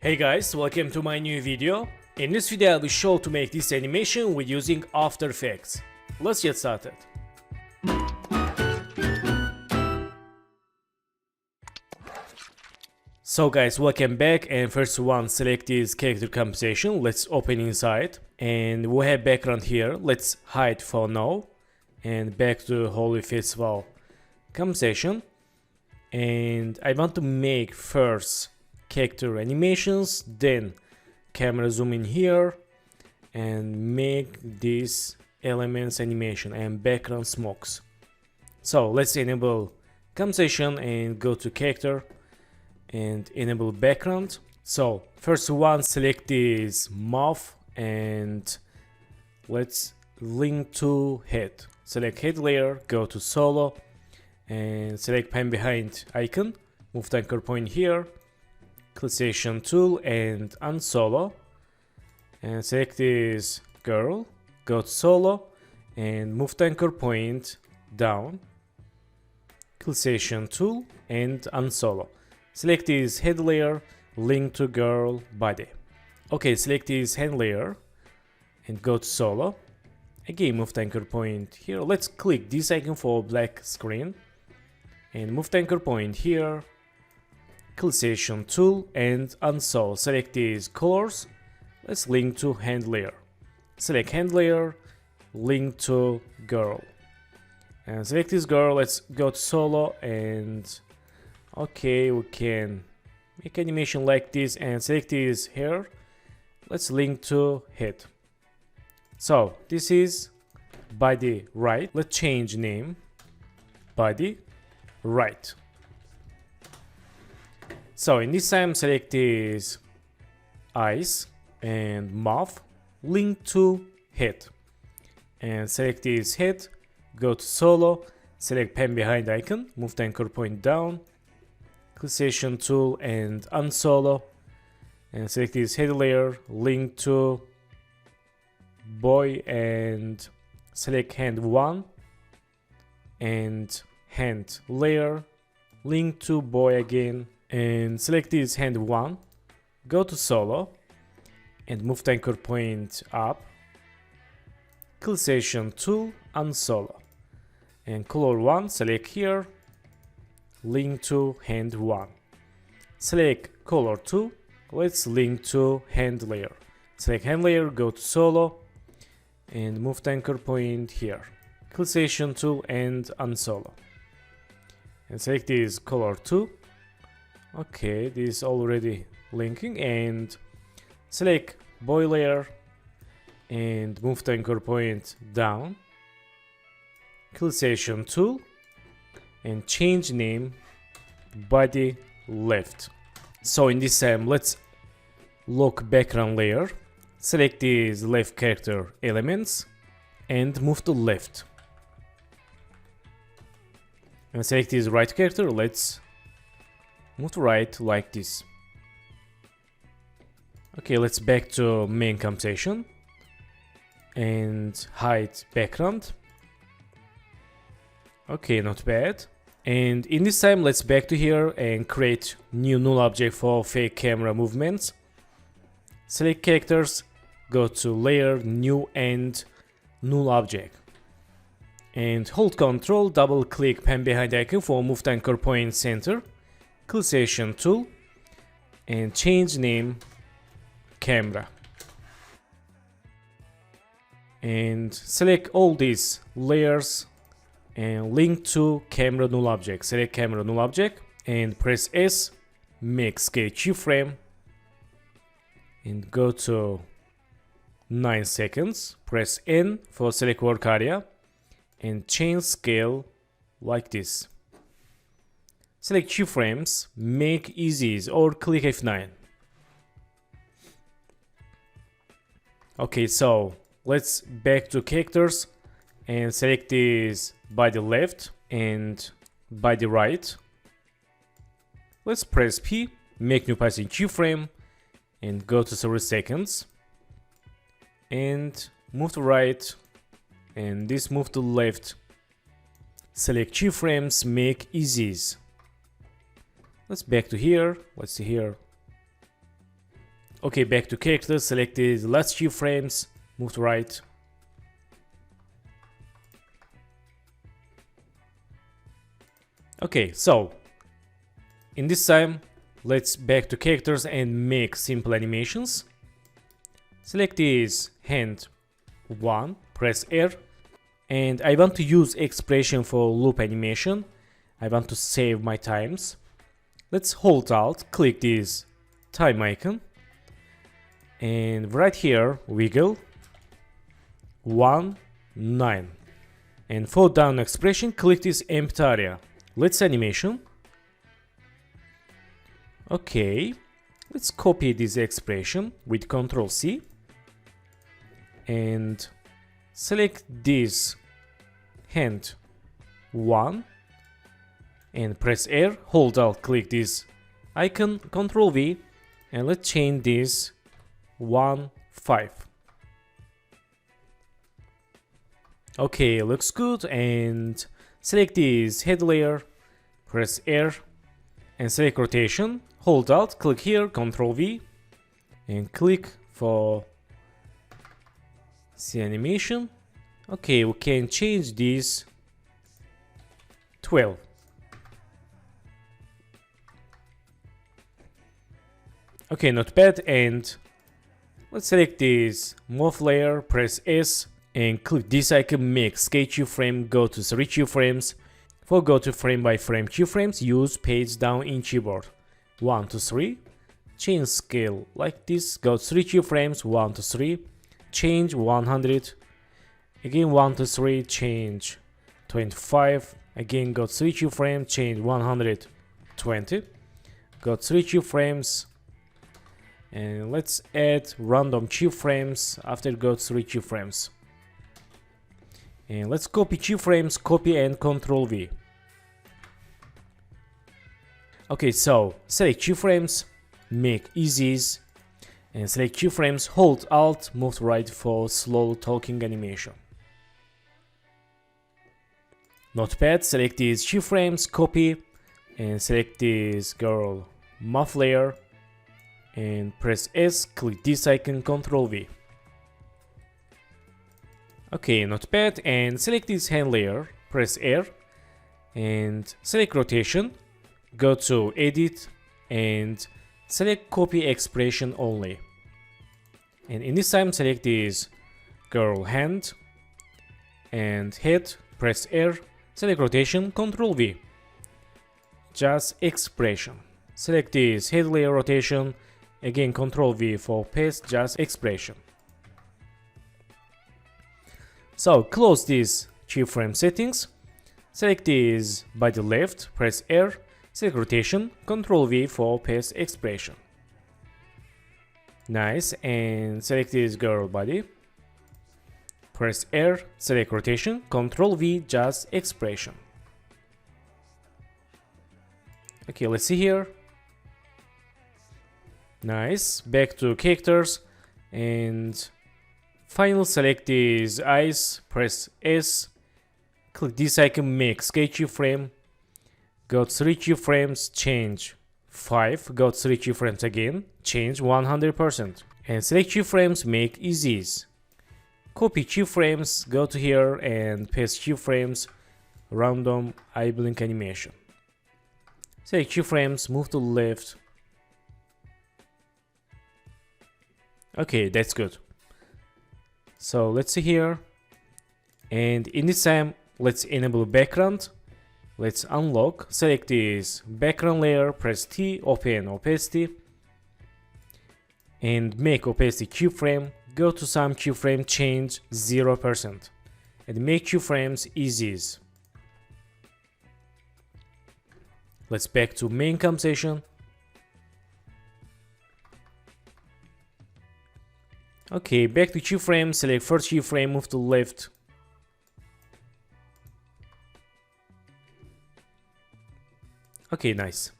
Hey guys, welcome to my new video. In this video I'll be shown to make this animation with using After Effects. Let's get started. So guys, welcome back, and first one, select this character composition. Let's open inside and we have background here. Let's hide for now and back to Holi Festival composition. And I want to make first character animations, then camera zoom in here and make these elements animation and background smokes. So let's enable composition and go to character and enable background. So first one, select this mouth and let's link to head. Select head layer, go to solo and select pen behind icon, move the anchor point here, selection tool and unsolo, and select this girl, go to solo and move the anchor point down, selection tool and unsolo. Select this head layer, link to girl body. Okay, select this hand layer and go to solo. Again, move the anchor point here. Let's click this icon for black screen and move the anchor point here, selection tool and unsolo. Select these colors. Let's link to hand layer. Select hand layer, link to girl. And select this girl. Let's go to solo and okay, we can make animation like this and select this hair. Let's link to head. So this is body right. Let's change name, body right. So in this time, select this eyes and mouth, link to head, and select this head, go to solo, select pen behind icon, move the anchor point down, selection tool and unsolo, and select this head layer, link to boy and select hand 1 and hand layer, link to boy again, and select this hand 1, go to solo and move the anchor point up, selection tool, unsolo, and color 1, select here, link to hand 1. Select color 2, let's link to hand layer. Select hand layer, go to solo and move the anchor point here, selection tool and unsolo, and select this color 2. Okay, this is already linking, and select boy layer and move the anchor point down, selection tool and change name body left. So in this time, let's lock background layer, select these left character elements and move to left, and select this right character. Let's move to right like this. Okay, let's back to main composition and hide background. Okay, not bad. And in this time, let's back to here and create new null object for fake camera movements. Select characters, go to layer, new and null object. And hold Ctrl, double click pen behind icon for move the anchor point center, selection tool and change name camera. And select all these layers and link to camera null object. Select camera null object and press S, make scale keyframe and go to 9 seconds. Press N for select work area and change scale like this. Select keyframes, make easy or click F9. Okay, so let's back to characters and select this by the left and by the right. Let's press P, make new passing keyframe and go to 0 seconds and move to right and this move to left. Select keyframes, make easies. Let's back to here. Let's see here. Okay, back to character, select the last few frames, move to right. Okay, so in this time, let's back to characters and make simple animations. Select this hand 1, press R, and I want to use expression for loop animation. I want to save my times. Let's hold Alt, click this time icon, and right here wiggle 1, 9, and for down expression click this empty area. Let's animation. Okay, let's copy this expression with Ctrl C and select this hand 1 and press R, hold Alt, click this icon, Ctrl V, and let's change this 1, 5. Okay, looks good, and select this head layer, press R, and select rotation, hold Alt, click here, Ctrl V, and click for see animation. Okay, we can change this 12. Okay, not bad, and let's select this morph layer, press S, and click this icon, make sketch keyframe, go to 3 keyframes. For go to frame by frame keyframes, use page down in keyboard. 1 to 3, change scale like this, go 3 keyframes, 1 to 3, change 100, again 1 to 3, change 25, again go 3 keyframes, change 120, got 3 keyframes, and let's add random keyframes after got 3 keyframes. And let's copy keyframes, copy and Ctrl V. Okay, so select keyframes, make easies, and select keyframes, hold Alt, move to right for slow talking animation. Notepad, select these keyframes, copy, and select this girl muff layer, and press S, click this icon, Ctrl V. Okay, not bad, and select this hand layer, press R, and select rotation, go to edit, and select copy expression only. And in this time, select this girl hand and head, press R, select rotation, Ctrl V. Just expression. Select this head layer rotation, again Ctrl V for paste, just expression. So close these keyframe settings, select this by the left, press R, select rotation, Ctrl V for paste expression. Nice, and select this girl body, press R, select rotation, Ctrl V, just expression. Okay, let's see here. Nice, back to characters, and final select these eyes, press S, click this icon, make sketch keyframe, got 3 keyframes, change 5, got 3 keyframes again, change 100%, and select keyframes, make easies. Copy keyframes, go to here and paste keyframes, random eye blink animation. Select keyframes, move to the left. Okay, that's good. So let's see here, and in this time let's enable background. Let's unlock, select this background layer, press T, open opacity, and make opacity keyframe, go to some keyframe, change 0%, and make keyframes easies. Let's back to main composition. Okay, back to keyframe, select first keyframe, move to left. Okay, nice.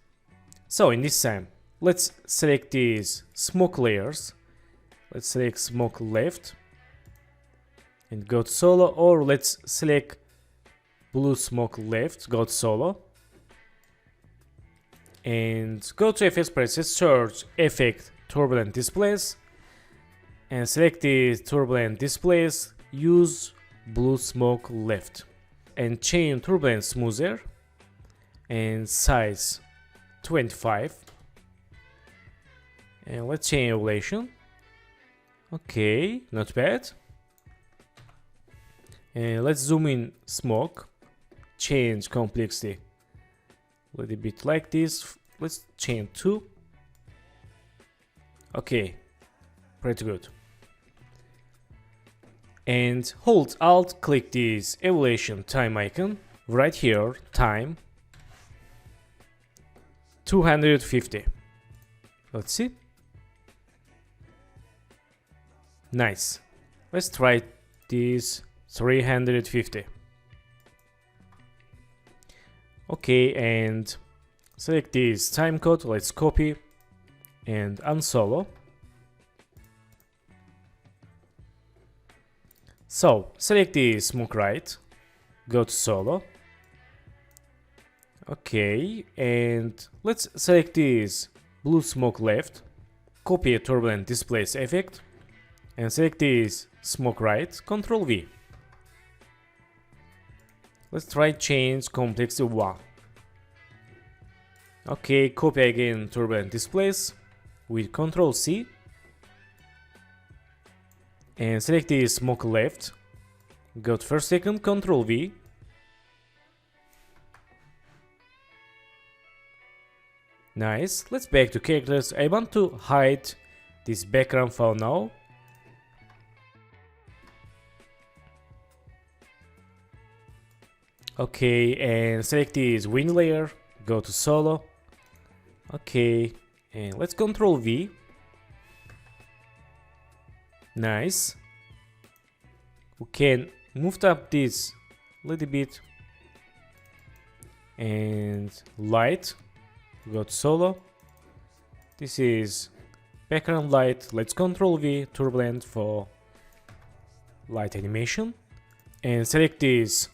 So in this time, let's select these smoke layers. Let's select smoke left and go to solo, or let's select blue smoke left, go to solo. And go to effects, press search effect turbulent displays, and select the turbulent displays, use blue smoke left, and change turbulent smoother and size 25, and let's change elevation. Okay, not bad. And let's zoom in smoke, change complexity a little bit like this. Let's change 2. Okay, pretty good. And hold Alt, click this evaluation time icon right here, time 250. Let's see. Nice. Let's try this 350. Okay, and select this time code. Let's copy and unsolo. So select the smoke right, go to solo. Okay, and let's select this blue smoke left, copy a turbulent displays effect, and select this smoke right, Control V. Let's try change complexity 1. Okay, copy again turbulent displays with Control C, and select the smoke left, go to first second, Control V. Nice. Let's back to characters. I want to hide this background for now. Okay, and select this wind layer, go to solo. Okay, and let's Control V. Nice. We can move up this a little bit. And light, go to solo. This is background light. Let's Control V, turbulent for light animation. And select this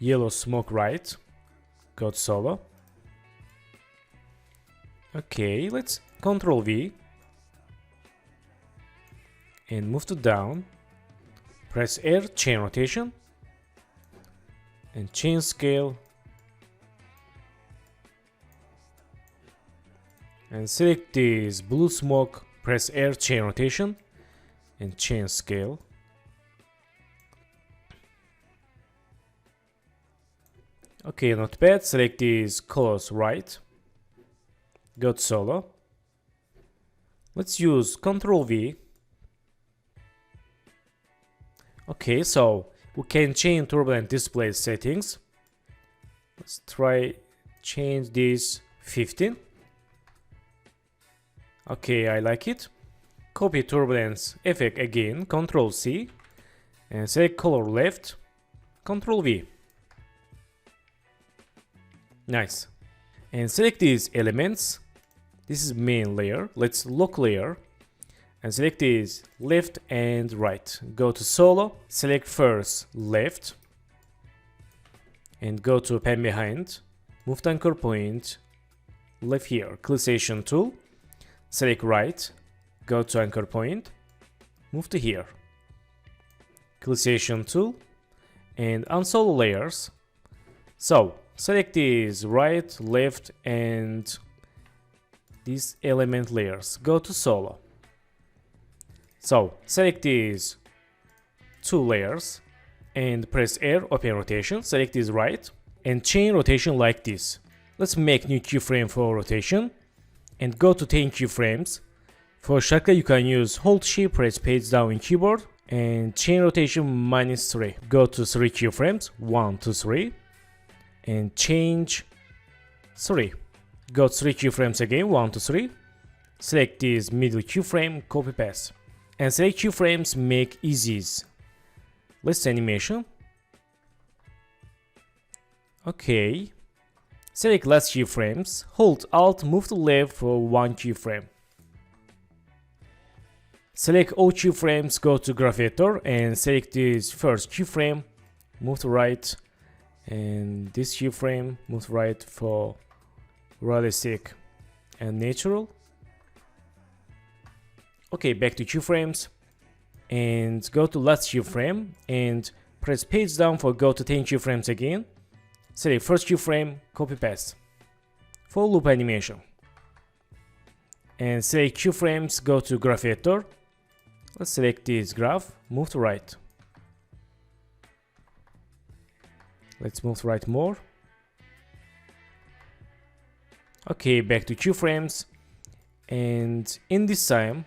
yellow smoke right, go to solo. Okay, let's Control V and move to down. Press R, chain rotation, and change scale. And select this blue smoke, press R, chain rotation, and change scale. Okay, not bad. Select this close right, go to solo. Let's use Control V. Okay, so we can change turbulent display settings. Let's try change this 15. Okay, I like it. Copy turbulence effect again, Control C, and select color left, Control V. Nice. And select these elements. This is main layer. Let's lock layer and select these left and right. Go to solo, select first left and go to pen behind, move to anchor point, left here, clickation tool, select right, go to anchor point, move to here, clickation tool, and unsolo layers. So select these right, left, and these element layers. Go to solo. So select these 2 layers and press R, open rotation. Select this right and chain rotation like this. Let's make new keyframe for rotation and go to 10 keyframes. For shortcut you can use Hold Shift, press page down in keyboard and chain rotation -3. Go to 3 keyframes, 1, 2, 3. And change 3. Go 3 keyframes again, 1 to 3. Select this middle keyframe, copy paste. And select keyframes, make easies. Let's animation. Okay. Select last keyframes, hold Alt, move to left for 1 keyframe. Select all keyframes, go to graph editor and select this first keyframe, move to right. And this keyframe, move right for realistic and natural. Okay, back to keyframes and go to last keyframe and press page down for go to 10 keyframes again. Select first keyframe, copy paste. For loop animation. And select keyframes, go to graph editor. Let's select this graph, move to right. Let's move to right more. Okay, back to keyframes. And in this time,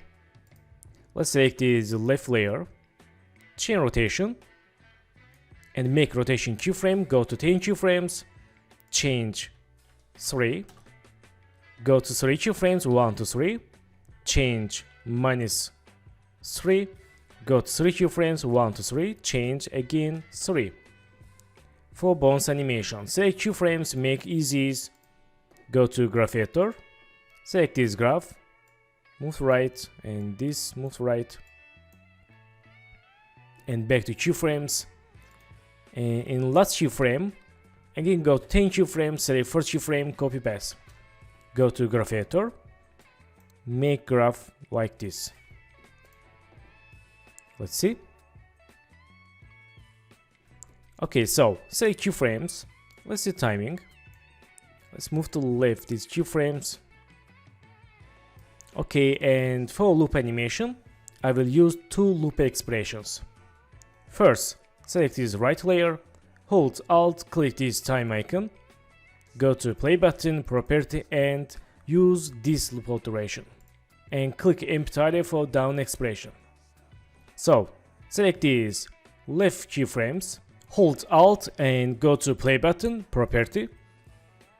let's select this left layer, change rotation, and make rotation keyframe, go to 10 keyframes, change 3, go to 3 keyframes, 1 to 3, change -3, go to 3 keyframes, 1 to 3, change again 3. For bounce animation, select keyframes, make easies, go to graph editor, select this graph, move to right, and this move to right, and back to keyframes. And in last keyframe, again go to 10 keyframes, select first keyframe, copy paste. Go to graph editor, make graph like this. Let's see. Okay, so select keyframes. Let's see timing. Let's move to the left these keyframes. Okay, and for loop animation, I will use 2 loop expressions. First, select this right layer, hold Alt, click this time icon, go to play button, property, and use this loop alteration. And click empty area for down expression. So, select these left keyframes, hold Alt and go to play button, property,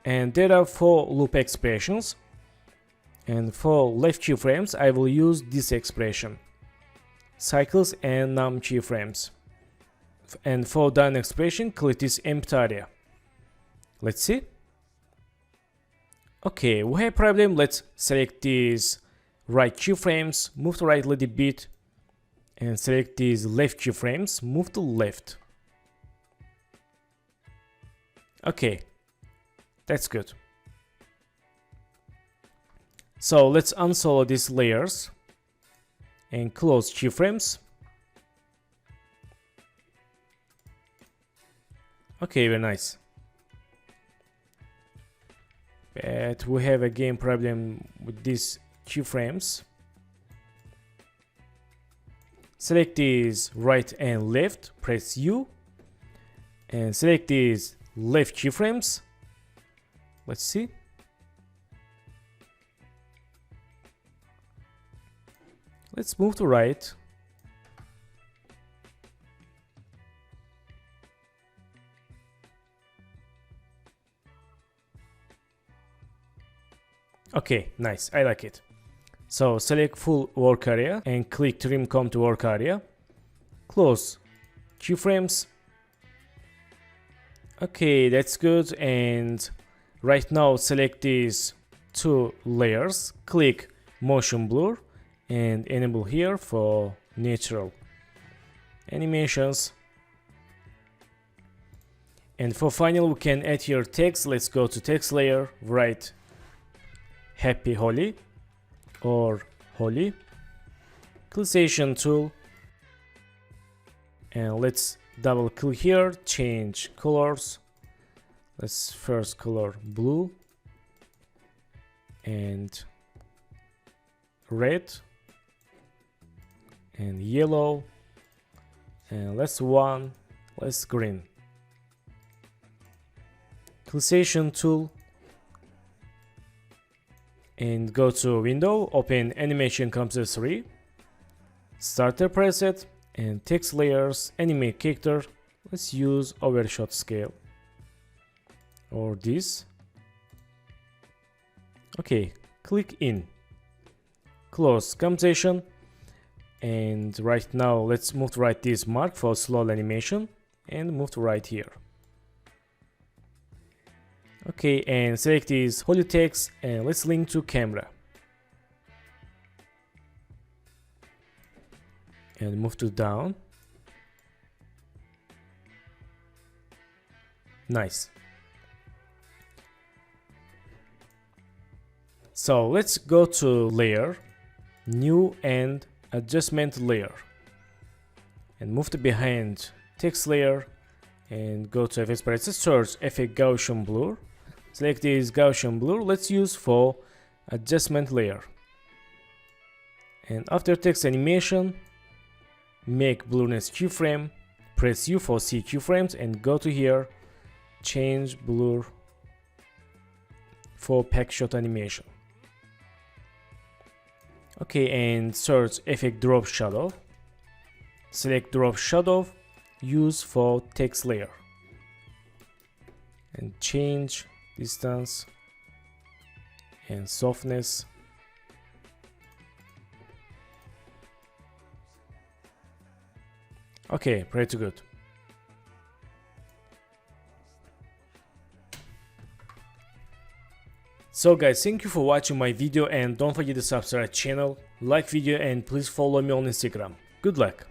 and there are 4 loop expressions. And for left keyframes, I will use this expression, cycles and num keyframes. And for down expression, click this empty area. Let's see. Okay, we have problem. Let's select these right keyframes, move to right a little bit, and select these left keyframes, move to left. Okay, that's good. So let's unsolo these layers and close keyframes. Okay, very nice. But we have again problem with these keyframes. Select these right and left, press U, and select these left keyframes. Let's see. Let's move to right. Okay, nice, I like it. So select full work area and click trim comp to work area. Close keyframes. Okay, that's good. And right now select these 2 layers, click motion blur and enable here for natural animations. And for final, we can add here text. Let's go to text layer, write Happy Holi or Holi. Customization tool, and let's double click here, change colors. Let's first color blue and red and yellow, and let's green. Customization tool, and go to window, open animation composer 3, starter preset, and text layers, animate character. Let's use overshot scale or this. Okay, click in, close composition, and right now let's move to right this mark for slow animation and move to right here. Okay, and select this Holi text and let's link to camera. And move to down. Nice. So let's go to layer new and adjustment layer, and move to behind text layer and go to effects palette, search effect Gaussian blur, select this Gaussian blur. Let's use for adjustment layer, and after text animation, make blurriness keyframe, press U for see keyframes, and go to here, change blur for pack shot animation. Okay, and search effect drop shadow, select drop shadow, use for text layer, and change distance and softness. Okay, pretty good. So guys, thank you for watching my video, and don't forget to subscribe channel, like video, and please follow me on Instagram. Good luck.